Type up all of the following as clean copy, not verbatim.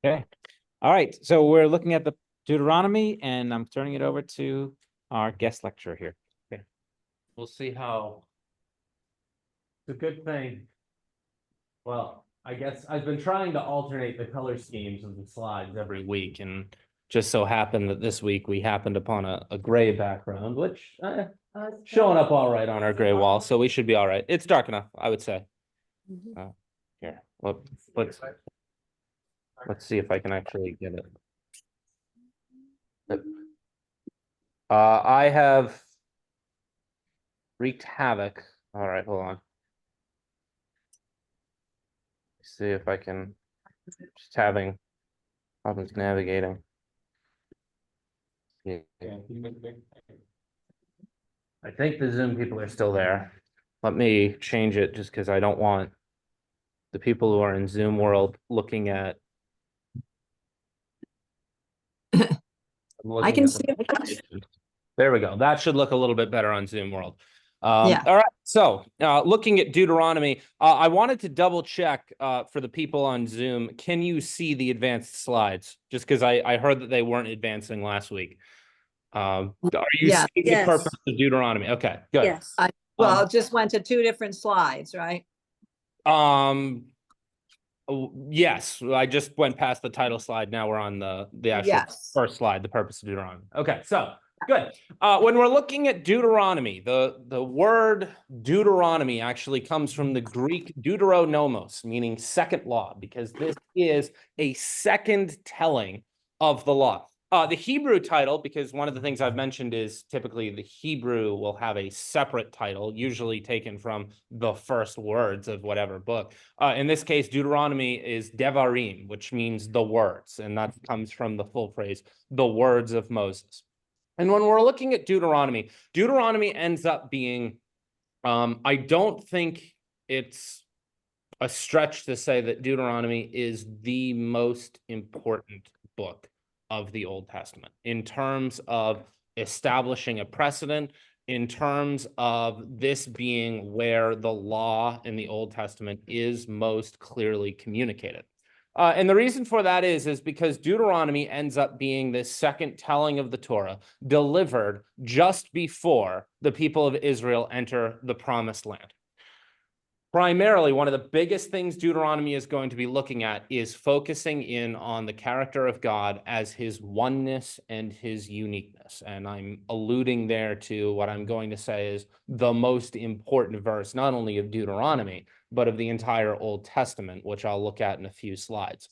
Okay. All right. So we're looking at the Deuteronomy, and I'm turning it over to our guest lecturer here. Okay. We'll see how. It's a good thing. Well, I guess I've been trying to alternate the color schemes of the slides every week, and just so happened that this week we happened upon a gray background, which showing up all right on our gray wall, so we should be all right. It's dark enough, I would say. Here, let's see if I can actually get it. I have wreaked havoc. All right, hold on. See if I can. Just having problems navigating. Yeah. I think the Zoom people are still there. Let me change it just because I don't want the people who are in Zoom world looking at. I can see it. There we go. That should look a little bit better on Zoom world. Yeah. All right. So looking at Deuteronomy, I wanted to double check for the people on Zoom. Can you see the advanced slides? Just because I heard that they weren't advancing last week. Are you Yeah. seeing the purpose of Deuteronomy? Okay, good. Yes. Well, it just went to two different slides, right? Yes, I just went past the title slide. Now we're on the actual first slide, the purpose of Deuteronomy. Okay, so good. When we're looking at Deuteronomy, the word Deuteronomy actually comes from the Greek deuteronomos, meaning second law, because this is a second telling of the law. The Hebrew title, because one of the things I've mentioned is typically the Hebrew will have a separate title, usually taken from the first words of whatever book. In this case, Deuteronomy is Devarim, which means the words, and that comes from the full phrase, the words of Moses. And when we're looking at Deuteronomy, Deuteronomy ends up being, I don't think it's a stretch to say that Deuteronomy is the most important book of the Old Testament in terms of establishing a precedent, in terms of this being where the law in the Old Testament is most clearly communicated. And the reason for that is because Deuteronomy ends up being this second telling of the Torah delivered just before the people of Israel enter the promised land. Primarily, one of the biggest things Deuteronomy is going to be looking at is focusing in on the character of God as his oneness and his uniqueness. And I'm alluding there to what I'm going to say is the most important verse, not only of Deuteronomy, but of the entire Old Testament, which I'll look at in a few slides.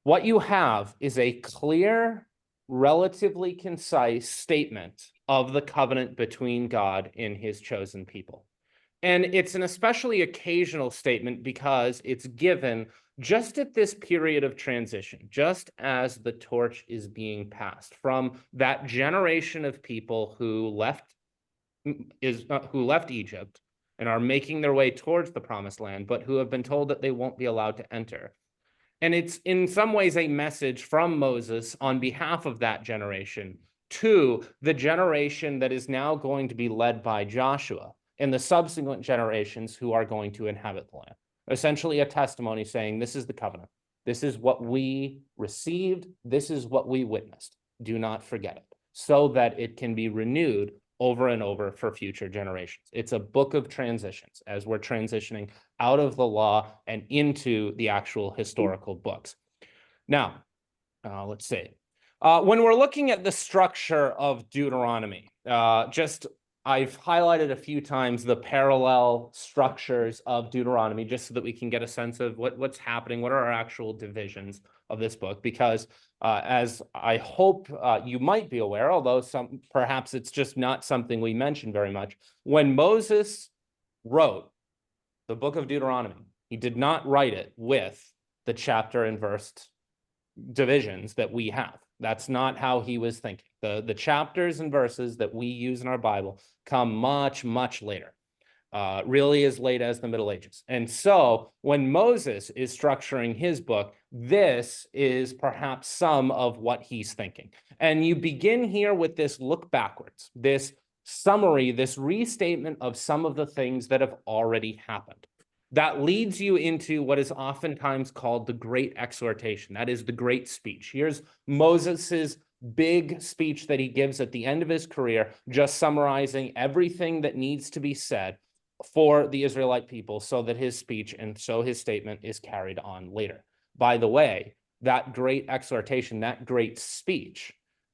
What you have is a clear, relatively concise statement of the covenant between God and his chosen people. And it's an especially occasional statement because it's given just at this period of transition, just as the torch is being passed from that generation of people who left Egypt and are making their way towards the promised land, but who have been told that they won't be allowed to enter. And it's in some ways a message from Moses on behalf of that generation to the generation that is now going to be led by Joshua and the subsequent generations who are going to inhabit the land. Essentially a testimony saying, this is the covenant. This is what we received. This is what we witnessed. Do not forget it, so that it can be renewed over and over for future generations. It's a book of transitions as we're transitioning out of the law and into the actual historical books. Now, let's see. When we're looking at the structure of Deuteronomy, I've highlighted a few times the parallel structures of Deuteronomy just so that we can get a sense of what's happening, what are our actual divisions of this book, because as I hope you might be aware, although perhaps it's just not something we mention very much, when Moses wrote the book of Deuteronomy, he did not write it with the chapter and verse divisions that we have. That's not how he was thinking. The chapters and verses that we use in our Bible come much, much later, really as late as the Middle Ages. And so when Moses is structuring his book, this is perhaps some of what he's thinking. And you begin here with this look backwards, this summary, this restatement of some of the things that have already happened. that leads you into what is oftentimes called the Great Exhortation. That is the Great Speech. Here's Moses's big speech that he gives at the end of his career, just summarizing everything that needs to be said for the Israelite people so that his speech and so his statement is carried on later. By the way, that great exhortation, that great speech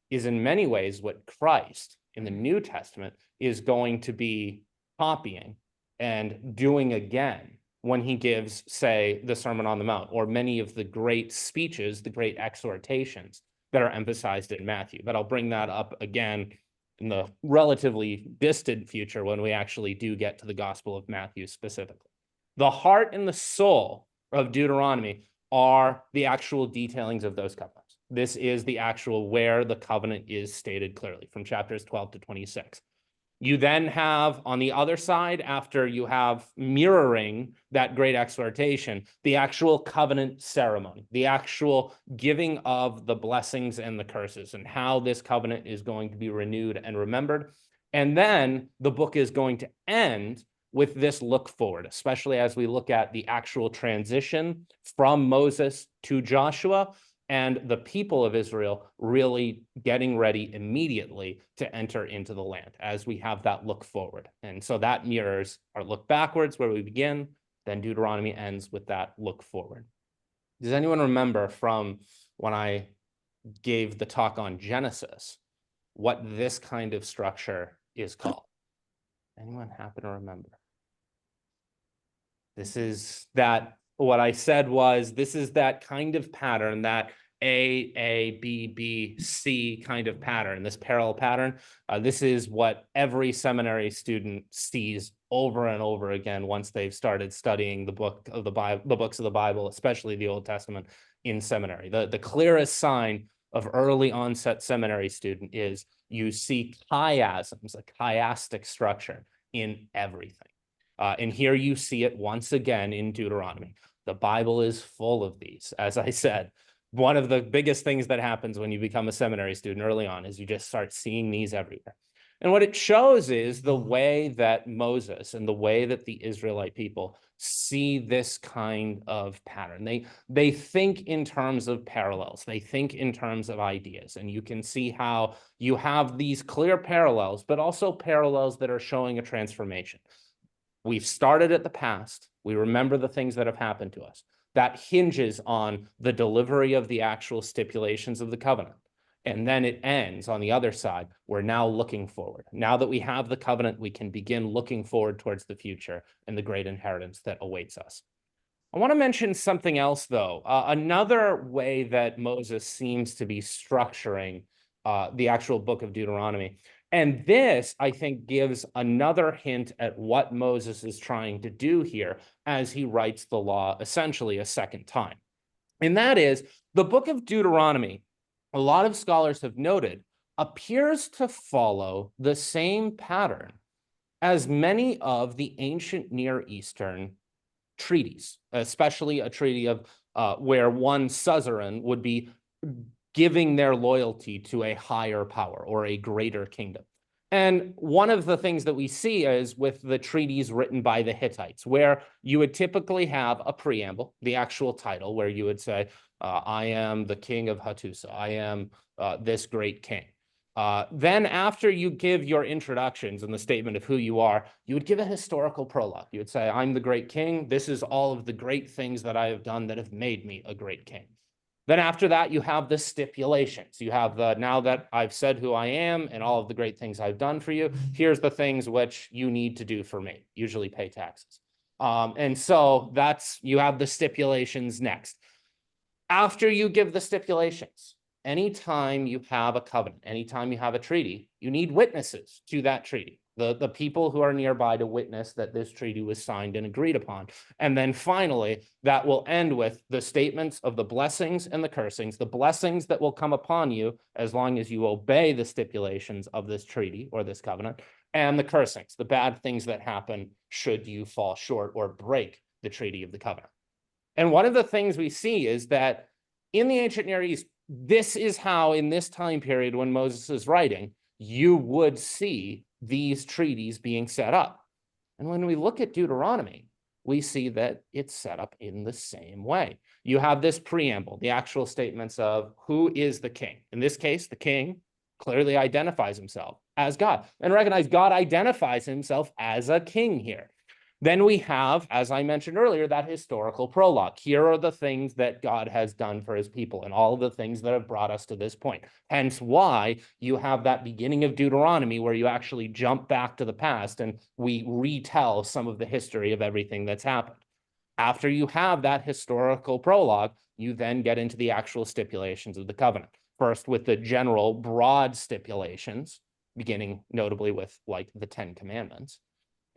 is in many ways what Christ in the New Testament is going to be copying and doing again when he gives, say, the Sermon on the Mount, or many of the great speeches, the great exhortations that are emphasized in Matthew. But I'll bring that up again in the relatively distant future when we actually do get to the Gospel of Matthew specifically. The heart and the soul of Deuteronomy are the actual detailings of those covenants. This is the actual where the covenant is stated clearly from chapters 12 to 26. You then have on the other side, after you have mirroring that great exhortation, the actual covenant ceremony, the actual giving of the blessings and the curses, and how this covenant is going to be renewed and remembered. And then the book is going to end with this look forward, especially as we look at the actual transition from Moses to Joshua, and the people of Israel really getting ready immediately to enter into the land as we have that look forward. And so that mirrors our look backwards where we begin, then Deuteronomy ends with that look forward. Does anyone remember from when I gave the talk on Genesis, what this kind of structure is called? Anyone happen to remember? This is that, what I said was, this is that kind of pattern, that A, B, B, C kind of pattern, this parallel pattern. This is what every seminary student sees over and over again once they've started studying the book of the Bible, the books of the Bible, especially the Old Testament in seminary. The clearest sign of early onset seminary student is you see chiasms, a chiastic structure in everything. And here you see it once again in Deuteronomy. The Bible is full of these. As I said, one of the biggest things that happens when you become a seminary student early on is you just start seeing these everywhere. And what it shows is the way that Moses and the way that the Israelite people see this kind of pattern. They think in terms of parallels. They think in terms of ideas. And you can see how you have these clear parallels, but also parallels that are showing a transformation. We've started at the past. We remember the things that have happened to us. That hinges on the delivery of the actual stipulations of the covenant. And then it ends on the other side. We're now looking forward. Now that we have the covenant, we can begin looking forward towards the future and the great inheritance that awaits us. I want to mention something else, though. Another way that Moses seems to be structuring the actual book of Deuteronomy. And this, I think, gives another hint at what Moses is trying to do here as he writes the law essentially a second time. And that is, the book of Deuteronomy, a lot of scholars have noted, appears to follow the same pattern as many of the ancient Near Eastern treaties, especially a treaty of where one suzerain would be giving their loyalty to a higher power or a greater kingdom. And one of the things that we see is with the treaties written by the Hittites, where you would typically have a preamble, the actual title, where you would say, I am the king of Hattusa, I am this great king. Then after you give your introductions and the statement of who you are, you would give a historical prologue. You would say, I'm the great king. This is all of the great things that I have done that have made me a great king. Then after that, you have the stipulations. You have the, now that I've said who I am and all of the great things I've done for you, here's the things which you need to do for me, usually pay taxes. And so that's, you have the stipulations next. After you give the stipulations, anytime you have a covenant, anytime you have a treaty, you need witnesses to that treaty. The people who are nearby to witness that this treaty was signed and agreed upon. And then finally, that will end with the statements of the blessings and the cursings, the blessings that will come upon you as long as you obey the stipulations of this treaty or this covenant, and the cursings, the bad things that happen should you fall short or break the treaty of the covenant. And one of the things we see is that in the ancient Near East, this is how in this time period when Moses is writing, you would see these treaties being set up. And when we look at Deuteronomy, we see that it's set up in the same way. You have this preamble, the actual statements of who is the king. In this case, the king clearly identifies himself as God, and recognize God identifies himself as a king here. Then we have, as I mentioned earlier, that historical prologue. Here are the things that God has done for his people and all of the things that have brought us to this point. Hence why you have that beginning of Deuteronomy where you actually jump back to the past and we retell some of the history of everything that's happened. After you have that historical prologue, you then get into the actual stipulations of the covenant. First with the general broad stipulations, beginning notably with like the 10 Commandments.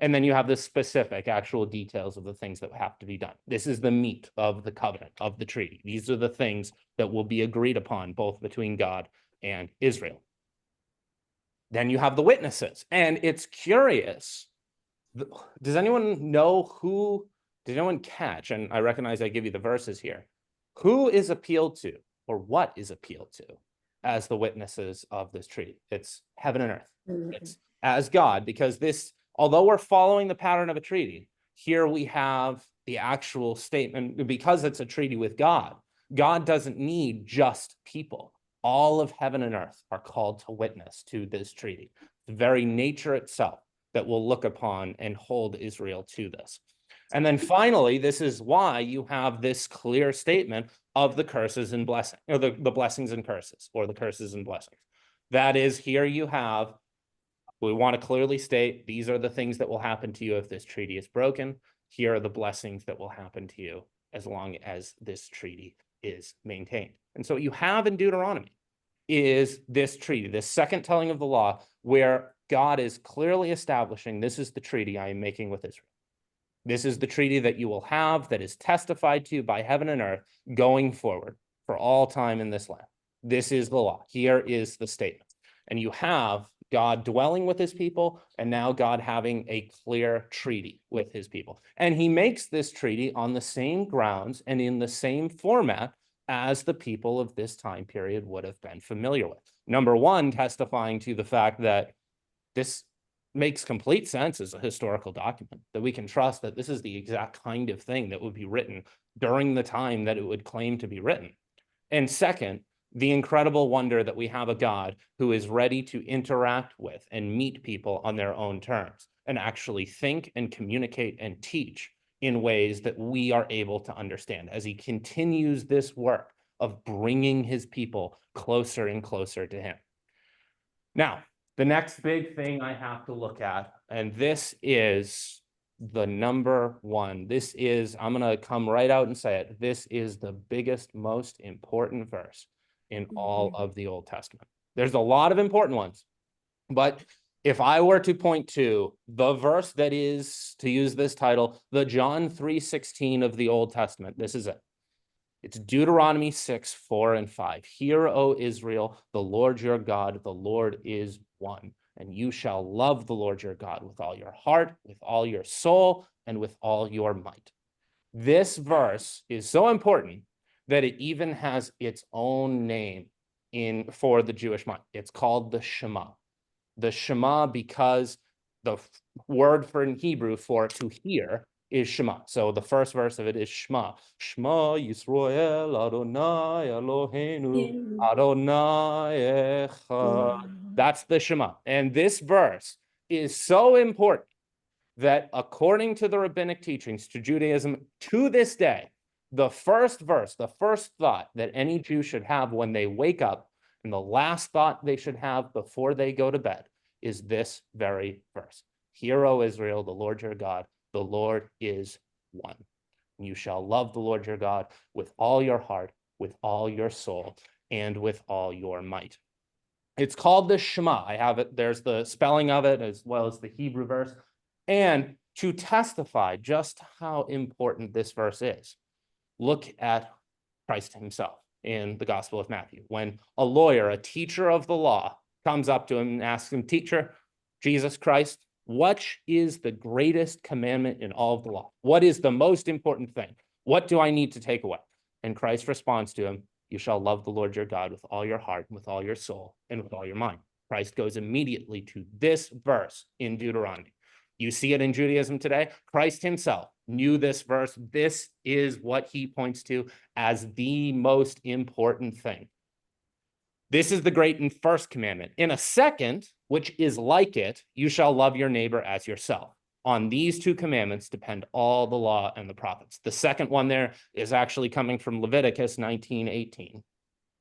And then you have the specific actual details of the things that have to be done. This is the meat of the covenant, of the treaty. These are the things that will be agreed upon both between God and Israel. Then you have the witnesses. And it's curious. Does anyone know did anyone catch, and I recognize I give you the verses here, who is appealed to or what is appealed to as the witnesses of this treaty? It's heaven and earth. It's as God, because this, although we're following the pattern of a treaty, here we have the actual statement, because it's a treaty with God, God doesn't need just people. All of heaven and earth are called to witness to this treaty. The very nature itself that will look upon and hold Israel to this. And then finally, this is why you have this clear statement of the curses and blessing, or the blessings and curses, or the curses and blessings. That is, here you have, we want to clearly state, these are the things that will happen to you if this treaty is broken. Here are the blessings that will happen to you as long as this treaty is maintained. And so what you have in Deuteronomy is this treaty, this second telling of the law, where God is clearly establishing, this is the treaty I am making with Israel. This is the treaty that you will have, that is testified to by heaven and earth going forward for all time in this land. This is the law. Here is the statement. And you have God dwelling with his people, and now God having a clear treaty with his people. And he makes this treaty on the same grounds and in the same format as the people of this time period would have been familiar with. Number one, testifying to the fact that this makes complete sense as a historical document, that we can trust that this is the exact kind of thing that would be written during the time that it would claim to be written. And second, the incredible wonder that we have a God who is ready to interact with and meet people on their own terms and actually think and communicate and teach in ways that we are able to understand as he continues this work of bringing his people closer and closer to him. Now, the next big thing I have to look at, and this is the number one. This is, I'm going to come right out and say it, this is the biggest, most important verse in all of the Old Testament. There's a lot of important ones, but if I were to point to the verse that is, to use this title, the John 3:16 of the Old Testament, this is it. It's Deuteronomy 6:4 and 5. Hear, O Israel, the Lord your God, the Lord is one. And you shall love the Lord your God with all your heart, with all your soul, and with all your might. This verse is so important that it even has its own name for the Jewish mind. It's called the Shema. The Shema, because the word for in Hebrew for to hear is Shema. So the first verse of it is Shema. Shema Yisrael Adonai Eloheinu Adonai Echad. That's the Shema. And this verse is so important that according to the rabbinic teachings to Judaism to this day, the first verse, the first thought that any Jew should have when they wake up, and the last thought they should have before they go to bed, is this very verse. Hear, O Israel, the Lord your God, the Lord is one. And you shall love the Lord your God with all your heart, with all your soul, and with all your might. It's called the Shema. I have it. There's the spelling of it as well as the Hebrew verse. And to testify just how important this verse is, look at Christ himself in the Gospel of Matthew. When a lawyer, a teacher of the law, comes up to him and asks him, "Teacher, Jesus Christ, what is the greatest commandment in all of the law? What is the most important thing? What do I need to take away?" And Christ responds to him, "You shall love the Lord your God with all your heart, with all your soul, and with all your mind." Christ goes immediately to this verse in Deuteronomy. You see it in Judaism today. Christ himself knew this verse, this is what he points to as the most important thing. This is the great and first commandment. In a second, which is like it, you shall love your neighbor as yourself. On these two commandments depend all the law and the prophets. The second one there is actually coming from Leviticus 19:18.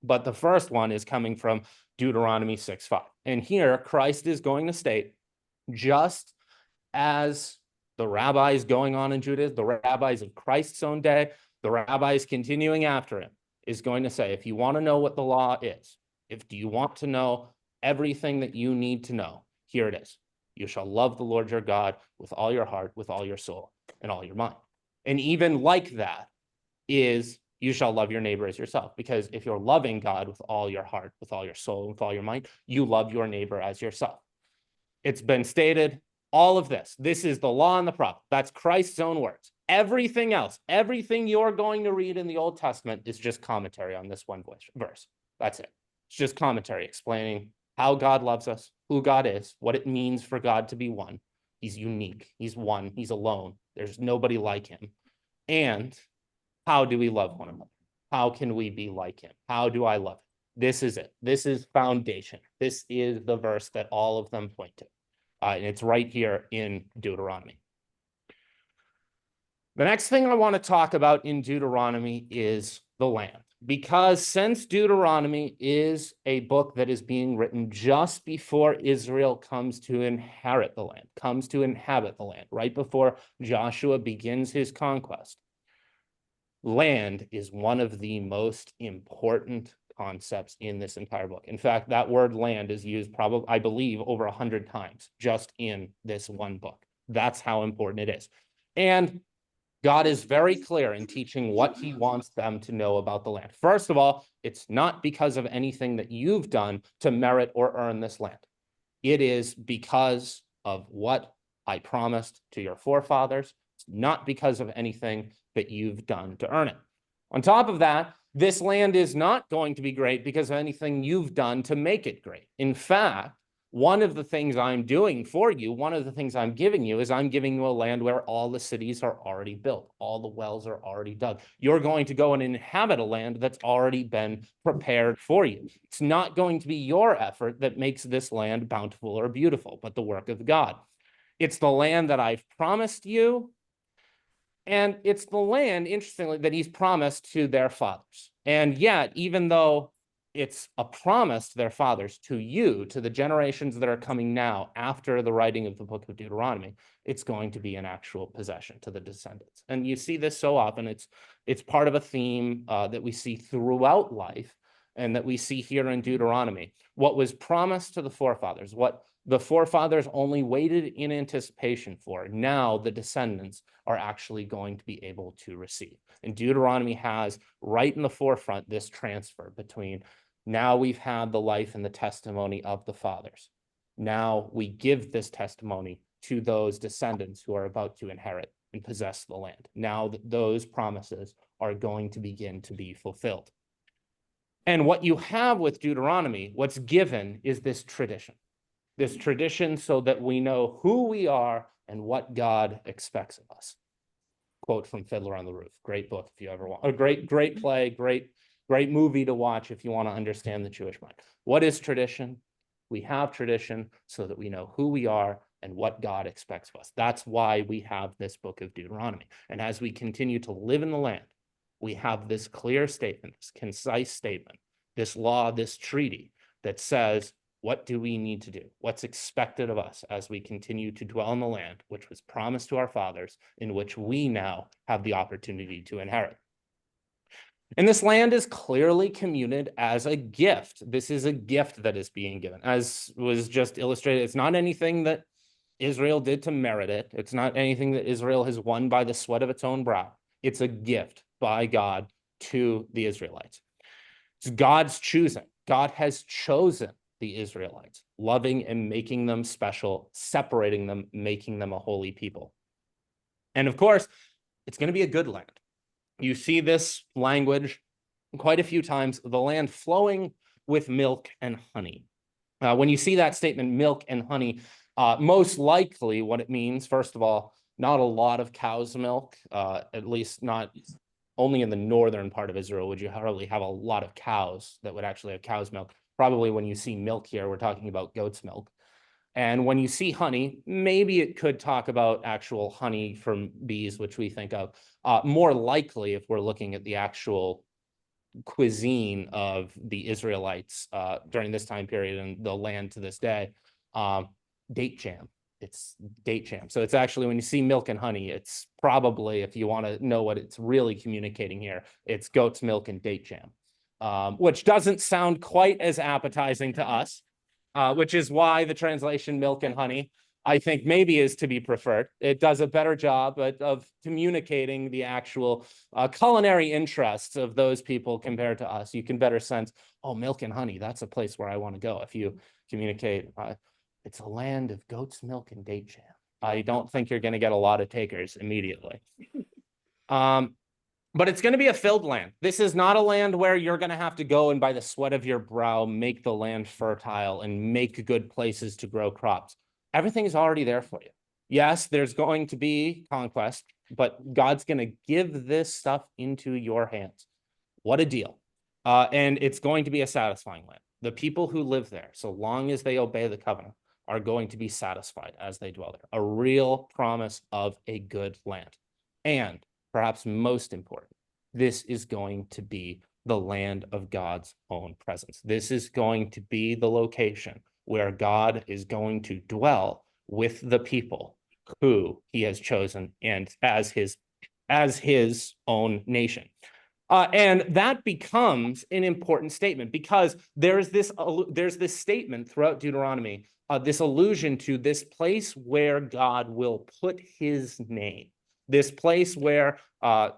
But the first one is coming from Deuteronomy 6:5. And here Christ is going to state, just as the rabbis going on in Judaism, the rabbis of Christ's own day, the rabbis continuing after him, is going to say, if you want to know what the law is, do you want to know everything that you need to know, here it is. You shall love the Lord your God with all your heart, with all your soul, and all your mind. And even like that is, you shall love your neighbor as yourself. Because if you're loving God with all your heart, with all your soul, with all your mind, you love your neighbor as yourself. It's been stated, all of this. This is the law and the prophet. That's Christ's own words. Everything else, everything you're going to read in the Old Testament is just commentary on this one verse. That's it. It's just commentary explaining how God loves us, who God is, what it means for God to be one. He's unique. He's one. He's alone. There's nobody like him. And how do we love one another? How can we be like him? How do I love him? This is it. This is foundation. This is the verse that all of them point to. And it's right here in Deuteronomy. The next thing I want to talk about in Deuteronomy is the land. Because since Deuteronomy is a book that is being written just before Israel comes to inherit the land, comes to inhabit the land, right before Joshua begins his conquest, land is one of the most important concepts in this entire book. In fact, that word land is used probably, I believe, over 100 times just in this one book. That's how important it is. And God is very clear in teaching what he wants them to know about the land. First of all, it's not because of anything that you've done to merit or earn this land. It is because of what I promised to your forefathers. It's not because of anything that you've done to earn it. On top of that, this land is not going to be great because of anything you've done to make it great. In fact, one of the things I'm doing for you, one of the things I'm giving you is I'm giving you a land where all the cities are already built. All the wells are already dug. You're going to go and inhabit a land that's already been prepared for you. It's not going to be your effort that makes this land bountiful or beautiful, but the work of God. It's the land that I've promised you. And it's the land, interestingly, that he's promised to their fathers. And yet, even though it's a promise to their fathers, to you, to the generations that are coming now after the writing of the book of Deuteronomy, it's going to be an actual possession to the descendants. And you see this so often. It's part of a theme that we see throughout life and that we see here in Deuteronomy. What was promised to the forefathers, what the forefathers only waited in anticipation for, now the descendants are actually going to be able to receive. And Deuteronomy has right in the forefront this transfer between now we've had the life and the testimony of the fathers. Now we give this testimony to those descendants who are about to inherit and possess the land. Now that those promises are going to begin to be fulfilled. And what you have with Deuteronomy, what's given is this tradition so that we know who we are and what God expects of us. Quote from Fiddler on the Roof. Great book if you ever want. A great play, great movie to watch if you want to understand the Jewish mind. What is tradition? We have tradition so that we know who we are and what God expects of us. That's why we have this book of Deuteronomy. And as we continue to live in the land, we have this clear statement, this concise statement, this law, this treaty that says, what do we need to do? What's expected of us as we continue to dwell in the land, which was promised to our fathers, in which we now have the opportunity to inherit? And this land is clearly commuted as a gift. This is a gift that is being given. As was just illustrated, it's not anything that Israel did to merit it. It's not anything that Israel has won by the sweat of its own brow. It's a gift by God to the Israelites. It's God's choosing. God has chosen the Israelites, loving and making them special, separating them, making them a holy people. And of course, it's going to be a good land. You see this language quite a few times, the land flowing with milk and honey. When you see that statement, milk and honey, most likely what it means, first of all, not a lot of cow's milk, at least not only in the northern part of Israel would you hardly have a lot of cows that would actually have cow's milk. Probably when you see milk here, we're talking about goat's milk. And when you see honey, maybe it could talk about actual honey from bees, which we think of. More likely, if we're looking at the actual cuisine of the Israelites during this time period and the land to this day, date jam. It's date jam. So it's actually, when you see milk and honey, it's probably, if you want to know what it's really communicating here, it's goat's milk and date jam, which doesn't sound quite as appetizing to us, which is why the translation milk and honey, I think, maybe is to be preferred. It does a better job of communicating the actual culinary interests of those people compared to us. You can better sense, oh, milk and honey, that's a place where I want to go. If you communicate, it's a land of goat's milk and date jam, I don't think you're going to get a lot of takers immediately. But it's going to be a filled land. This is not a land where you're going to have to go and by the sweat of your brow, make the land fertile and make good places to grow crops. Everything is already there for you. Yes, there's going to be conquest, but God's going to give this stuff into your hands. What a deal. And it's going to be a satisfying land. The people who live there, so long as they obey the covenant, are going to be satisfied as they dwell there. A real promise of a good land. And perhaps most important, this is going to be the land of God's own presence. This is going to be the location where God is going to dwell with the people who he has chosen and as his own nation. And that becomes an important statement because there's this statement throughout Deuteronomy, this allusion to this place where God will put his name. This place where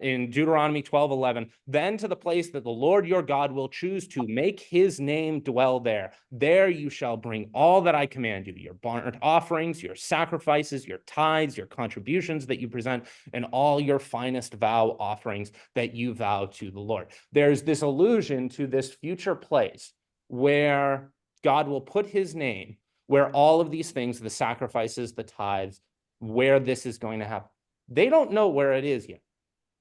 in Deuteronomy 12:11, then to the place that the Lord your God will choose to make his name dwell there. There you shall bring all that I command you, your burnt offerings, your sacrifices, your tithes, your contributions that you present, and all your finest vow offerings that you vow to the Lord. There's this allusion to this future place where God will put his name, where all of these things, the sacrifices, the tithes, where this is going to happen. They don't know where it is yet.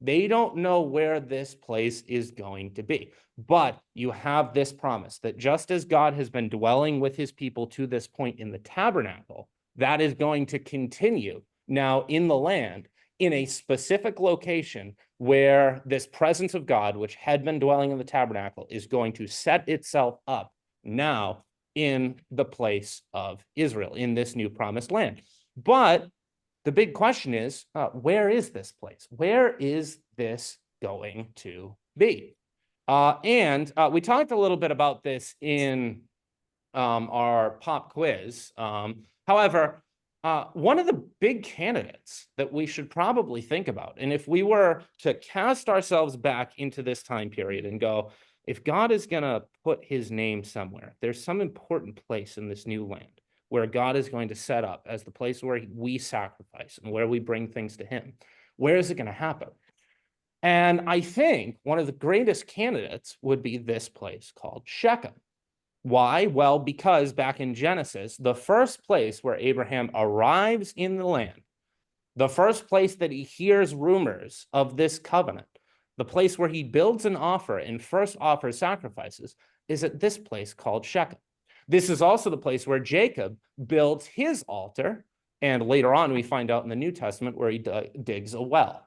They don't know where this place is going to be. But you have this promise that just as God has been dwelling with his people to this point in the tabernacle, that is going to continue now in the land in a specific location where this presence of God, which had been dwelling in the tabernacle, is going to set itself up now in the place of Israel, in this new promised land. But the big question is, where is this place? Where is this going to be? And we talked a little bit about this in our pop quiz. However, one of the big candidates that we should probably think about, and if we were to cast ourselves back into this time period and go, if God is going to put his name somewhere, there's some important place in this new land where God is going to set up as the place where we sacrifice and where we bring things to him. Where is it going to happen? And I think one of the greatest candidates would be this place called Shechem. Why? Well, because back in Genesis, the first place where Abraham arrives in the land, the first place that he hears rumors of this covenant, the place where he builds an altar and first offers sacrifices, is at this place called Shechem. This is also the place where Jacob builds his altar, and later on we find out in the New Testament where he digs a well,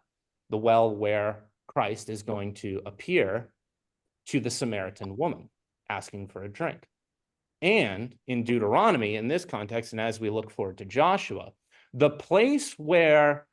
the well where Christ is going to appear to the Samaritan woman asking for a drink. And in Deuteronomy, in this context, and as we look forward to Joshua, the place where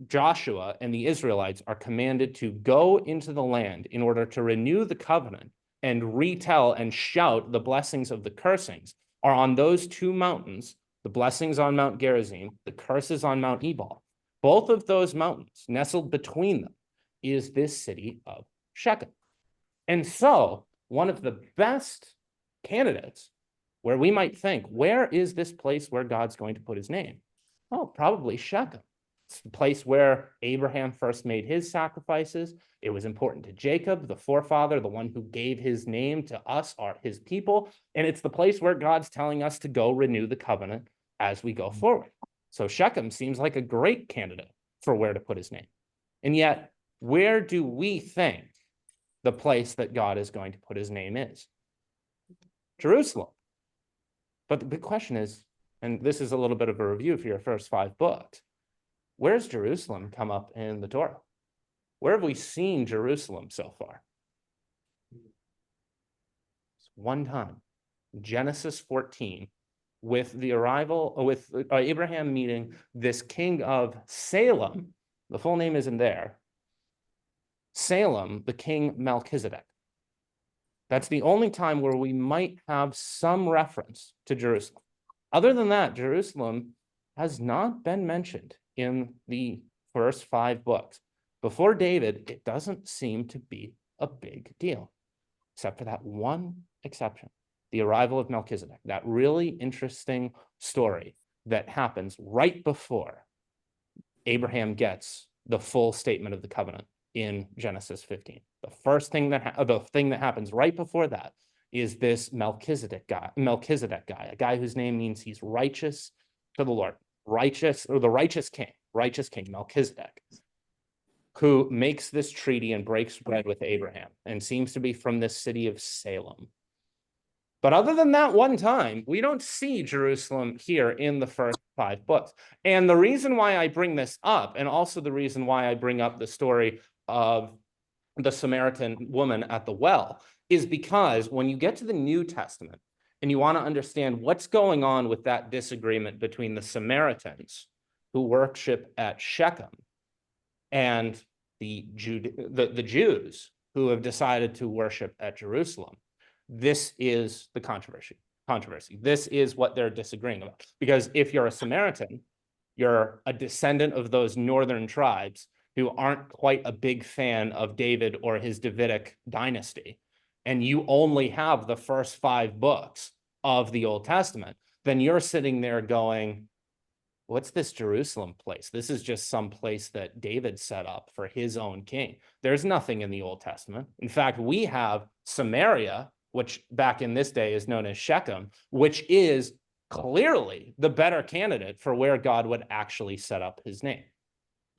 Joshua and the Israelites are commanded to go into the land in order to renew the covenant and retell and shout the blessings of the cursings are on those two mountains, the blessings on Mount Gerizim, the curses on Mount Ebal. Both of those mountains, nestled between them, is this city of Shechem. And so one of the best candidates where we might think, where is this place where God's going to put his name? Oh, probably Shechem. It's the place where Abraham first made his sacrifices. It was important to Jacob, the forefather, the one who gave his name to us, his people. And it's the place where God's telling us to go renew the covenant as we go forward. So Shechem seems like a great candidate for where to put his name. And yet, where do we think the place that God is going to put his name is? Jerusalem. But the big question is, and this is a little bit of a review for your first 5 books, where's Jerusalem come up in the Torah? Where have we seen Jerusalem so far? It's one time, Genesis 14, with the arrival, with Abraham meeting this king of Salem. The full name isn't there. Salem, the king Melchizedek. That's the only time where we might have some reference to Jerusalem. Other than that, Jerusalem has not been mentioned in the first 5 books. Before David, it doesn't seem to be a big deal, except for that one exception, the arrival of Melchizedek, that really interesting story that happens right before Abraham gets the full statement of the covenant in Genesis 15. The first thing that happens right before that is this Melchizedek guy, a guy whose name means he's righteous to the Lord, righteous, or the righteous king, Melchizedek, who makes this treaty and breaks bread with Abraham and seems to be from this city of Salem. But other than that one time, we don't see Jerusalem here in the first 5 books. And the reason why I bring this up, and also the reason why I bring up the story of the Samaritan woman at the well, is because when you get to the New Testament and you want to understand what's going on with that disagreement between the Samaritans who worship at Shechem and the Jews who have decided to worship at Jerusalem, this is the controversy. This is what they're disagreeing about. Because if you're a Samaritan, you're a descendant of those northern tribes who aren't quite a big fan of David or his Davidic dynasty, and you only have the first 5 books of the Old Testament, then you're sitting there going, what's this Jerusalem place? This is just some place that David set up for his own king. There's nothing in the Old Testament. In fact, we have Samaria, which back in this day is known as Shechem, which is clearly the better candidate for where God would actually set up his name.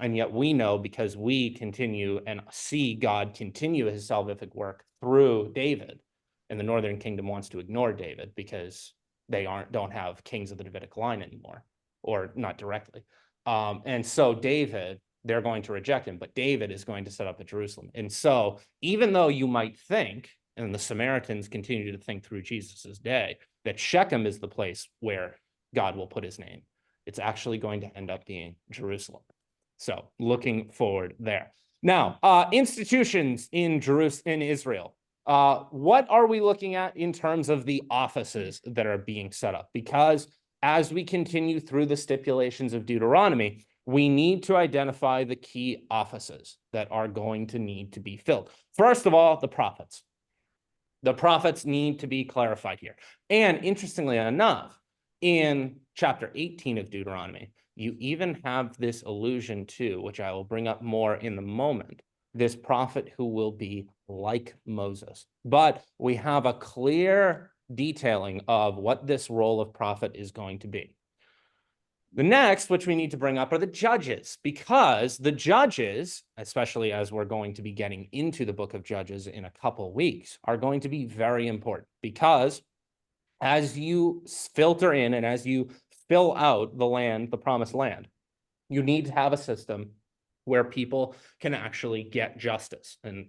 And yet we know, because we continue and see God continue his salvific work through David, and the northern kingdom wants to ignore David because they don't have kings of the Davidic line anymore, or not directly. And so David, they're going to reject him, but David is going to set up at Jerusalem. And so even though you might think, and the Samaritans continue to think through Jesus's day, that Shechem is the place where God will put his name, it's actually going to end up being Jerusalem. So looking forward there. Now, institutions in Israel. What are we looking at in terms of the offices that are being set up? Because as we continue through the stipulations of Deuteronomy, we need to identify the key offices that are going to need to be filled. First of all, the prophets. The prophets need to be clarified here. And interestingly enough, in chapter 18 of Deuteronomy, you even have this allusion to, which I will bring up more in the moment, this prophet who will be like Moses. But we have a clear detailing of what this role of prophet is going to be. The next, which we need to bring up, are the judges, because the judges, especially as we're going to be getting into the book of Judges in a couple weeks, are going to be very important, because as you filter in and as you fill out the land, the promised land, you need to have a system where people can actually get justice and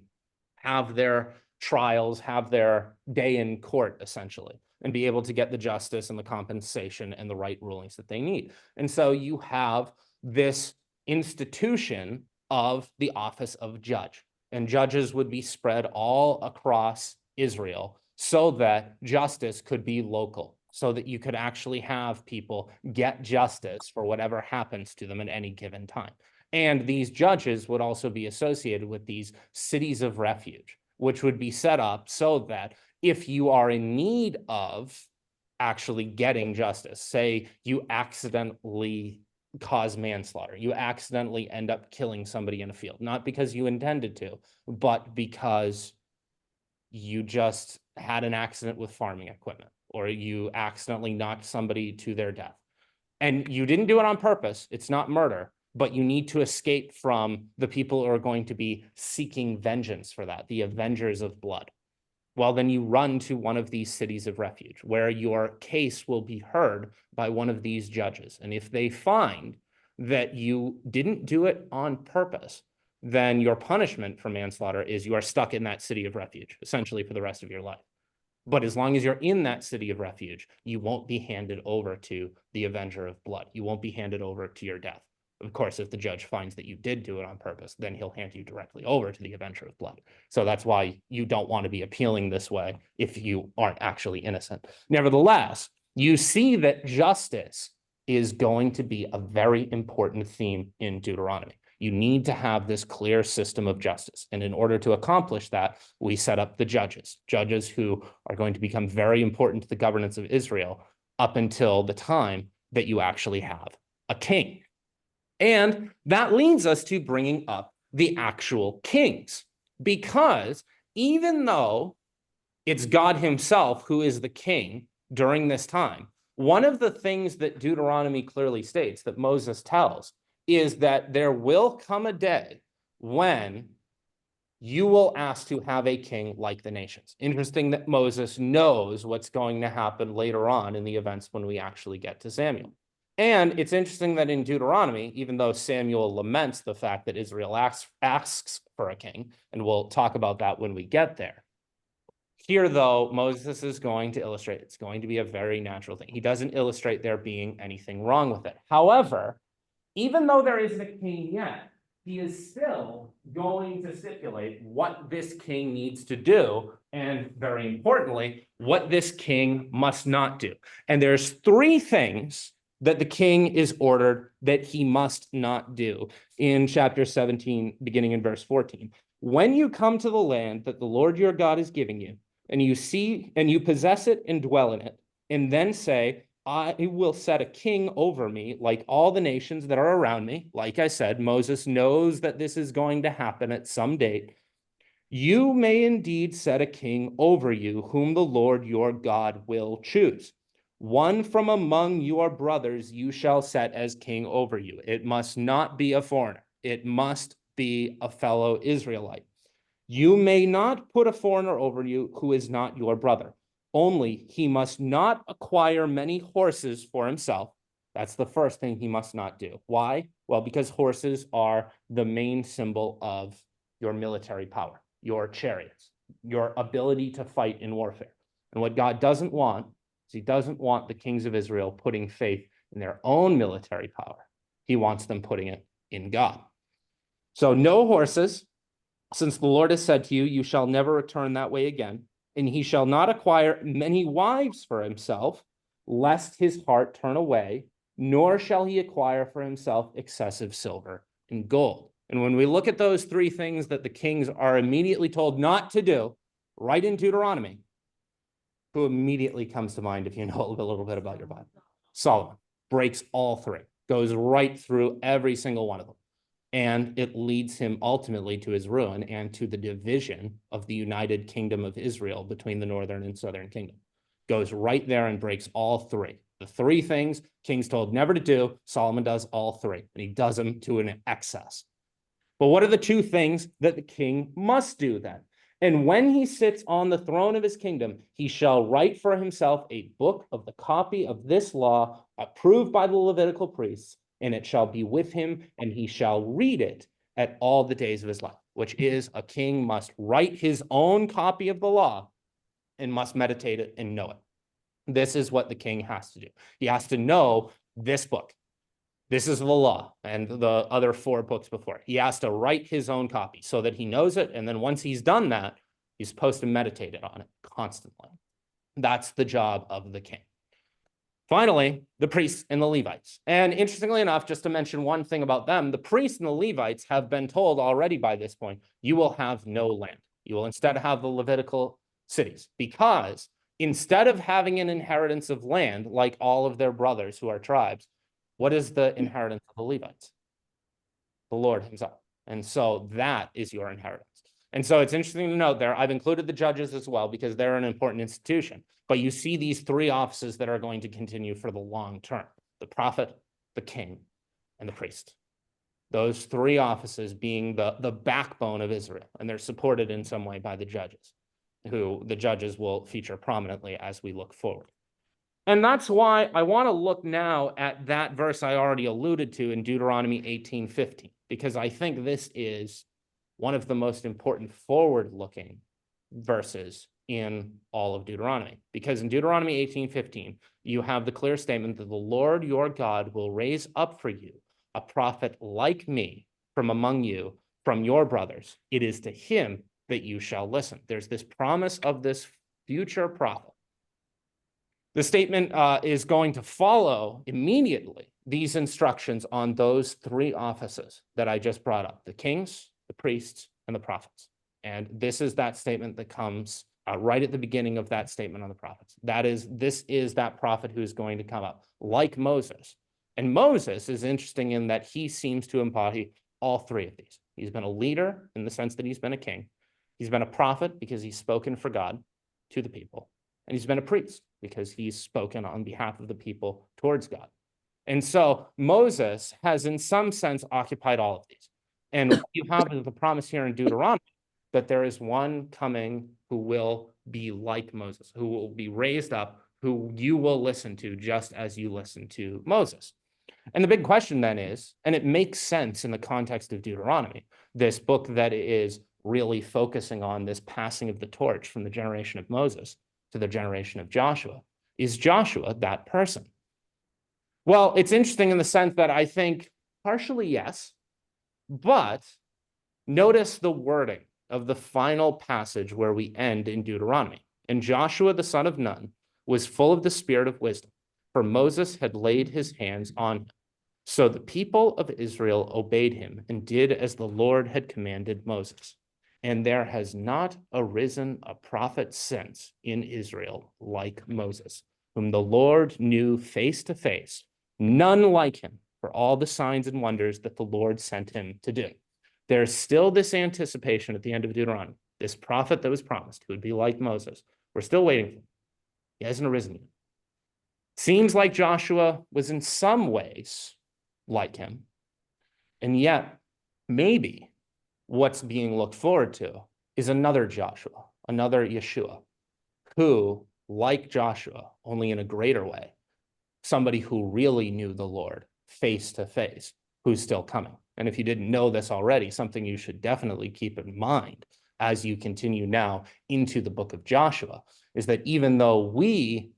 have their trials, have their day in court, essentially, and be able to get the justice and the compensation and the right rulings that they need. And so you have this institution of the office of judge, and judges would be spread all across Israel so that justice could be local, so that you could actually have people get justice for whatever happens to them at any given time. And these judges would also be associated with these cities of refuge, which would be set up so that if you are in need of actually getting justice, say you accidentally cause manslaughter, you accidentally end up killing somebody in a field, not because you intended to, but because you just had an accident with farming equipment, or you accidentally knocked somebody to their death. and you didn't do it on purpose, it's not murder, but you need to escape from the people who are going to be seeking vengeance for that, the avengers of blood. Well, then you run to one of these cities of refuge where your case will be heard by one of these judges. And if they find that you didn't do it on purpose, then your punishment for manslaughter is you are stuck in that city of refuge, essentially for the rest of your life. But as long as you're in that city of refuge, you won't be handed over to the avenger of blood. You won't be handed over to your death. Of course, if the judge finds that you did do it on purpose, then he'll hand you directly over to the avenger of blood. So that's why you don't want to be appealing this way if you aren't actually innocent. Nevertheless, you see that justice is going to be a very important theme in Deuteronomy. You need to have this clear system of justice. And in order to accomplish that, we set up the judges who are going to become very important to the governance of Israel up until the time that you actually have a king. And that leads us to bringing up the actual kings, because even though it's God himself who is the king during this time, one of the things that Deuteronomy clearly states, that Moses tells, is that there will come a day when you will ask to have a king like the nations. Interesting that Moses knows what's going to happen later on in the events when we actually get to Samuel. And it's interesting that in Deuteronomy, even though Samuel laments the fact that Israel asks for a king, and we'll talk about that when we get there, here, though, Moses is going to illustrate it's going to be a very natural thing. He doesn't illustrate there being anything wrong with it. However, even though there isn't a king yet, he is still going to stipulate what this king needs to do, and very importantly, what this king must not do. And there's 3 things that the king is ordered that he must not do in chapter 17, beginning in verse 14. When you come to the land that the Lord your God is giving you, and you see and you possess it and dwell in it, and then say, I will set a king over me like all the nations that are around me. Like I said, Moses knows that this is going to happen at some date. You may indeed set a king over you, whom the Lord your God will choose. One from among your brothers you shall set as king over you. It must not be a foreigner. It must be a fellow Israelite. You may not put a foreigner over you who is not your brother. Only he must not acquire many horses for himself. That's the first thing he must not do. Why? Well, because horses are the main symbol of your military power, your chariots, your ability to fight in warfare. And what God doesn't want is he doesn't want the kings of Israel putting faith in their own military power. He wants them putting it in God. So no horses, since the Lord has said to you, you shall never return that way again. And he shall not acquire many wives for himself, lest his heart turn away, nor shall he acquire for himself excessive silver and gold. And when we look at those 3 things that the kings are immediately told not to do, right in Deuteronomy, who immediately comes to mind if you know a little bit about your Bible? Solomon breaks all 3, goes right through every single one of them. And it leads him ultimately to his ruin and to the division of the united kingdom of Israel between the northern and southern kingdom. Goes right there and breaks all 3. The 3 things kings told never to do, Solomon does all 3, and he does them to an excess. But what are the 2 things that the king must do then? And when he sits on the throne of his kingdom, he shall write for himself a book of the copy of this law approved by the Levitical priests, and it shall be with him, and he shall read it at all the days of his life, which is a king must write his own copy of the law and must meditate it and know it. This is what the king has to do. He has to know this book. This is the law and the other 4 books before. He has to write his own copy so that he knows it. And then once he's done that, he's supposed to meditate on it constantly. That's the job of the king. Finally, the priests and the Levites. And interestingly enough, just to mention one thing about them, the priests and the Levites have been told already by this point, you will have no land. You will instead have the Levitical cities, because instead of having an inheritance of land like all of their brothers who are tribes, what is the inheritance of the Levites? The Lord himself. And so that is your inheritance. And so it's interesting to note there, I've included the judges as well because they're an important institution. But you see these 3 offices that are going to continue for the long term. the prophet, the king, and the priest. Those three offices being the backbone of Israel, and they're supported in some way by the judges, who the judges will feature prominently as we look forward. And that's why I want to look now at that verse I already alluded to in Deuteronomy 18:15, because I think this is one of the most important forward-looking verses in all of Deuteronomy. Because in Deuteronomy 18:15, you have the clear statement that the Lord your God will raise up for you a prophet like me from among you, from your brothers. It is to him that you shall listen. There's this promise of this future prophet. The statement is going to follow immediately these instructions on those three offices that I just brought up: the kings, the priests, and the prophets. And this is that statement that comes right at the beginning of that statement on the prophets. This is that prophet who is going to come up like Moses. And Moses is interesting in that he seems to embody all three of these. He's been a leader in the sense that he's been a king. He's been a prophet because he's spoken for God to the people. And he's been a priest because he's spoken on behalf of the people towards God. And so Moses has in some sense occupied all of these. And what you have is the promise here in Deuteronomy that there is one coming who will be like Moses, who will be raised up, who you will listen to just as you listen to Moses. And the big question then is, and it makes sense in the context of Deuteronomy, this book that is really focusing on this passing of the torch from the generation of Moses to the generation of Joshua, is Joshua that person? Well, it's interesting in the sense that I think partially yes, but notice the wording of the final passage where we end in Deuteronomy. And Joshua, the son of Nun, was full of the spirit of wisdom, for Moses had laid his hands on him. So the people of Israel obeyed him and did as the Lord had commanded Moses. And there has not arisen a prophet since in Israel like Moses, whom the Lord knew face to face, none like him for all the signs and wonders that the Lord sent him to do. There's still this anticipation at the end of Deuteronomy, this prophet that was promised, who would be like Moses. We're still waiting for him. He hasn't arisen yet. Seems like Joshua was in some ways like him. And yet, maybe what's being looked forward to is another Joshua, another Yeshua, who, like Joshua, only in a greater way, somebody who really knew the Lord face to face, who's still coming. And if you didn't know this already, something you should definitely keep in mind as you continue now into the book of Joshua is that even though we,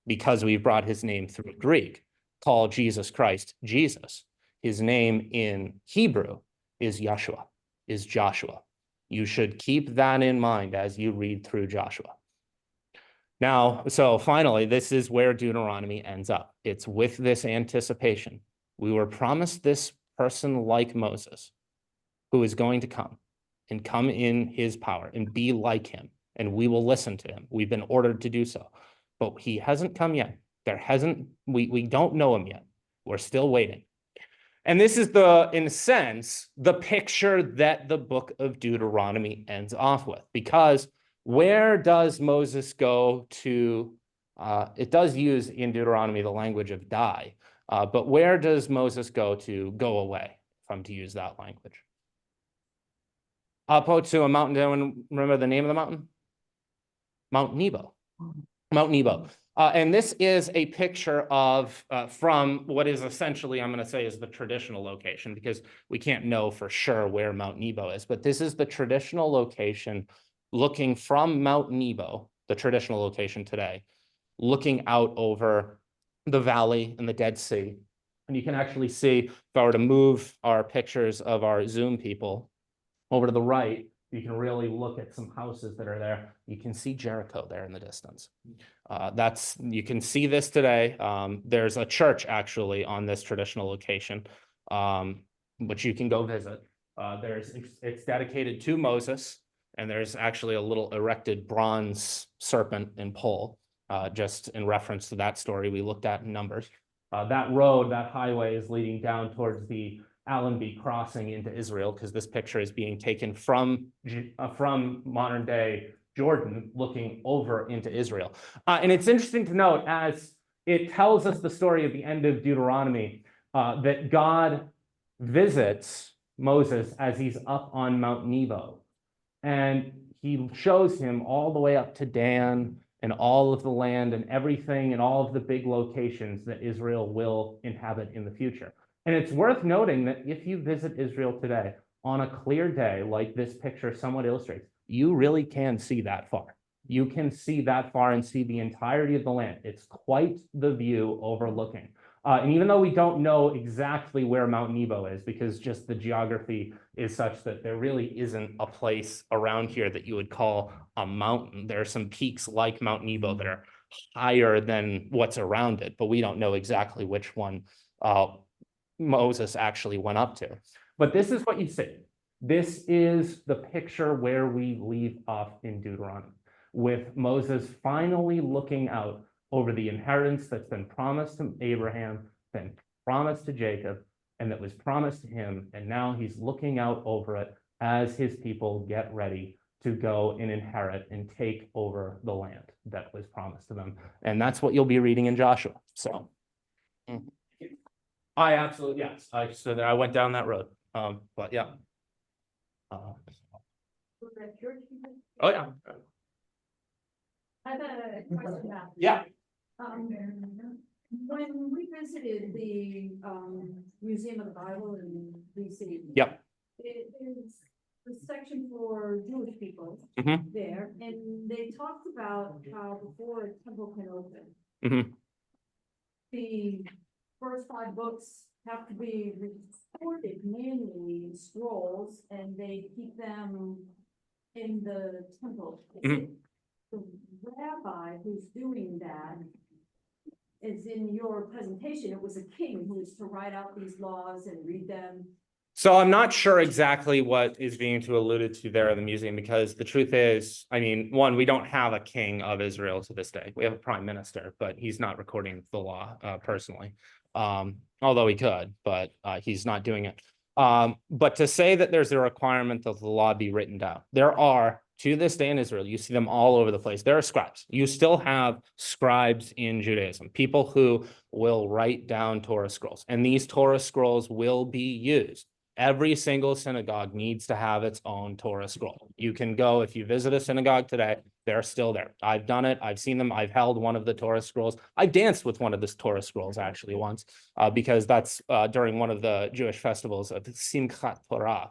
because we've brought his name through Greek, call Jesus Christ Jesus, his name in Hebrew is Yeshua, is Joshua. You should keep that in mind as you read through Joshua. Now, so finally, this is where Deuteronomy ends up. It's with this anticipation. We were promised this person like Moses, who is going to come and come in his power and be like him, and we will listen to him. We've been ordered to do so, but he hasn't come yet. We don't know him yet. We're still waiting. And this is in a sense, the picture that the book of Deuteronomy ends off with, because where does Moses go to, it does use in Deuteronomy the language of die, but where does Moses go to go away, if I'm to use that language? Up to a mountain, anyone remember the name of the mountain? Mount Nebo. Mount Nebo. And this is a picture of from what is essentially, I'm going to say, is the traditional location, because we can't know for sure where Mount Nebo is, but this is the traditional location looking from Mount Nebo, the traditional location today, looking out over the valley and the Dead Sea. And you can actually see, if I were to move our pictures of our Zoom people over to the right, you can really look at some houses that are there. You can see Jericho there in the distance. You can see this today. There's a church actually on this traditional location, which you can go visit. It's dedicated to Moses, and there's actually a little erected bronze serpent and pole, just in reference to that story we looked at in Numbers. That road, that highway is leading down towards the Allenby crossing into Israel, because this picture is being taken from modern day Jordan looking over into Israel. And it's interesting to note, as it tells us the story at the end of Deuteronomy that God visits Moses as he's up on Mount Nebo. And he shows him all the way up to Dan and all of the land and everything and all of the big locations that Israel will inhabit in the future. And it's worth noting that if you visit Israel today on a clear day, like this picture somewhat illustrates, you really can see that far. You can see that far and see the entirety of the land. It's quite the view overlooking. And even though we don't know exactly where Mount Nebo is, because just the geography is such that there really isn't a place around here that you would call a mountain. There are some peaks like Mount Nebo that are higher than what's around it, but we don't know exactly which one Moses actually went up to. But this is what you see. This is the picture where we leave off in Deuteronomy, with Moses finally looking out over the inheritance that's been promised to Abraham, been promised to Jacob, and that was promised to him. And now he's looking out over it as his people get ready to go and inherit and take over the land that was promised to them. And that's what you'll be reading in Joshua. So I absolutely, yes. I went down that road. But yeah. Oh yeah. I have a question about. Yeah. When we visited the Museum of the Bible in DC. Yep. There's a section for Jewish people Mhm. there, and they talked about how before a temple can open, Mhm. the first 5 books have to be recorded manually in scrolls, and they keep them in the temple. The rabbi who's doing that is in your presentation. It was a king who was to write out these laws and read them. So I'm not sure exactly what is being alluded to there in the museum, because the truth is, I mean, one, we don't have a king of Israel to this day. We have a prime minister, but he's not recording the law personally. Although he could, but he's not doing it. But to say that there's a requirement that the law be written down, there are, to this day in Israel, you see them all over the place. There are scribes. You still have scribes in Judaism, people who will write down Torah scrolls, and these Torah scrolls will be used. Every single synagogue needs to have its own Torah scroll. You can go, if you visit a synagogue today, they're still there. I've done it. I've seen them. I've held one of the Torah scrolls. I danced with one of the Torah scrolls actually once, because that's during one of the Jewish festivals of Simchat Torah,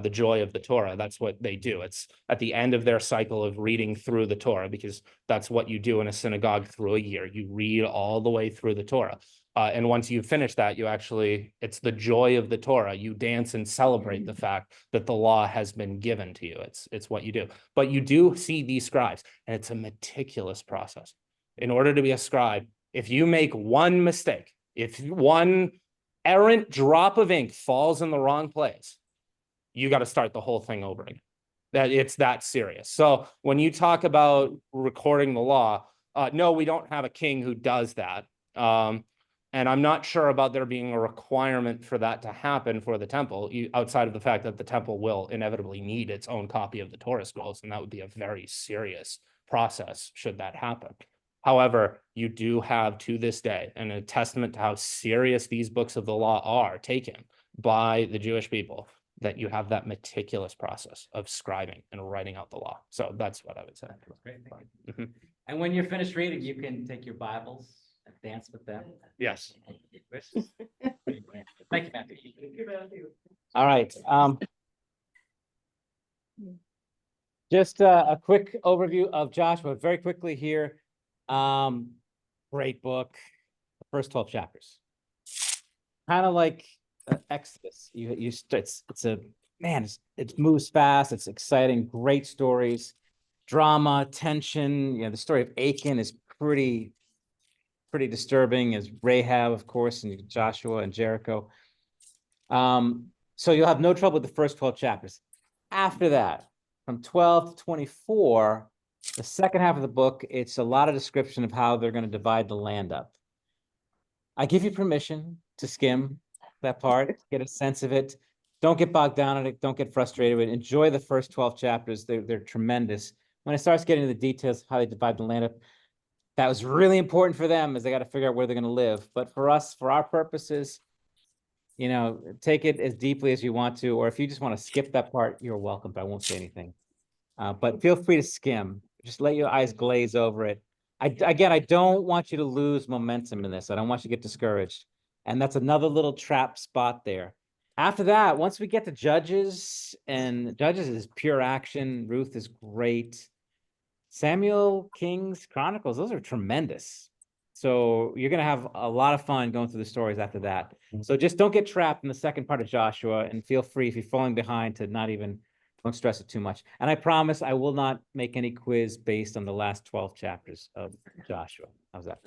the joy of the Torah. That's what they do. It's at the end of their cycle of reading through the Torah, because that's what you do in a synagogue through a year. You read all the way through the Torah. And once you finish that, you actually, it's the joy of the Torah. You dance and celebrate the fact that the law has been given to you. It's what you do. But you do see these scribes, and it's a meticulous process. In order to be a scribe, if you make one mistake, if one errant drop of ink falls in the wrong place, you got to start the whole thing over again. That it's that serious. So when you talk about recording the law, no, we don't have a king who does that. And I'm not sure about there being a requirement for that to happen for the temple, outside of the fact that the temple will inevitably need its own copy of the Torah scrolls, and that would be a very serious process should that happen. However, you do have to this day, and a testament to how serious these books of the law are taken by the Jewish people, that you have that meticulous process of scribing and writing out the law. So that's what I would say. Great, thank you. And when you're finished reading, you can take your Bibles and dance with them. Yes. Thank you, Matthew. All right. Just a quick overview of Joshua, very quickly here. Great book, the first 12 chapters. Kind of like Exodus. It moves fast. It's exciting. Great stories, drama, tension. You know, the story of Achan is pretty disturbing, as Rahab, of course, and Joshua and Jericho. So you'll have no trouble with the first 12 chapters. After that, from 12 to 24, the second half of the book, it's a lot of description of how they're going to divide the land up. I give you permission to skim that part, get a sense of it. Don't get bogged down in it. Don't get frustrated with it. Enjoy the first 12 chapters. They're tremendous. When it starts getting into the details of how they divide the land up, That was really important for them as they got to figure out where they're going to live. But for us, for our purposes, you know, take it as deeply as you want to, or if you just want to skip that part, you're welcome, but I won't say anything. But feel free to skim. Just let your eyes glaze over it. Again, I don't want you to lose momentum in this. I don't want you to get discouraged. And that's another little trap spot there. After that, once we get to Judges, and Judges is pure action. Ruth is great. Samuel, Kings, Chronicles, those are tremendous. So you're going to have a lot of fun going through the stories after that. So just don't get trapped in the second part of Joshua, and feel free, if you're falling behind, to not even, don't stress it too much. And I promise I will not make any quiz based on the last 12 chapters of Joshua. How's that?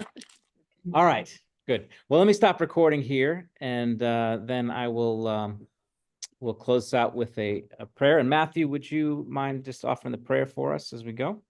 All right, good. Well, let me stop recording here, and then I will we'll close out with a prayer. And Matthew, would you mind just offering the prayer for us as we go?